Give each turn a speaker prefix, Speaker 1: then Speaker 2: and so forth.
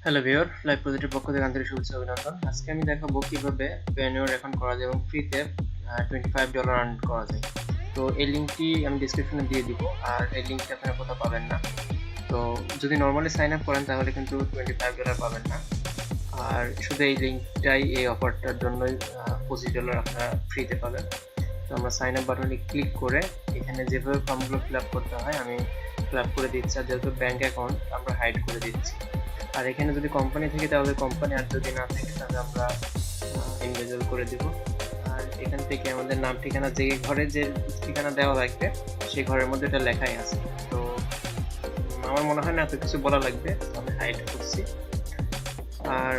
Speaker 1: Hello viewer, live প্রজেক্টের পক্ষ থেকে আন্তরিক শুভেচ্ছা অভিনন্দন। আজকে আমি দেখাবো কিভাবে পেনিওর অ্যাকাউন্ট করা যায় এবং ফ্রিতে $25 আর্ন করা যায়। তো এই লিঙ্কটি আমি ডিসক্রিপশনে দিয়ে দিব, আর এই লিঙ্কটি আপনারা কোথাও পাবেন না। তো যদি নর্মালি সাইন আপ করেন তাহলে কিন্তু $25 পাবেন না, আর শুধু এই লিঙ্কটাই এই অফারটার জন্যই $25 আপনারা ফ্রিতে পাবেন। তো আমরা সাইন আপ বাটনে ক্লিক করে এখানে যেভাবে ফর্মগুলো ফিল আপ করতে হয় আমি ফিল আপ করে দিচ্ছি, আর যেহেতু ব্যাঙ্ক অ্যাকাউন্ট আমরা হাইড করে দিচ্ছি। আর এখানে যদি কোম্পানি থেকে তাহলে কোম্পানি, আর যদি না থাকে তাহলে আমরা ইন্ডিভিজুয়াল করে দিব। আর এখান থেকে আমাদের নাম ঠিকানা, যে ঘরে যে ঠিকানা দেওয়া লাগবে সেই ঘরের মধ্যে এটা লেখাই আছে। তো আমার মনে হয় না এত কিছু বলা লাগবে, আমি হাইড করছি। আর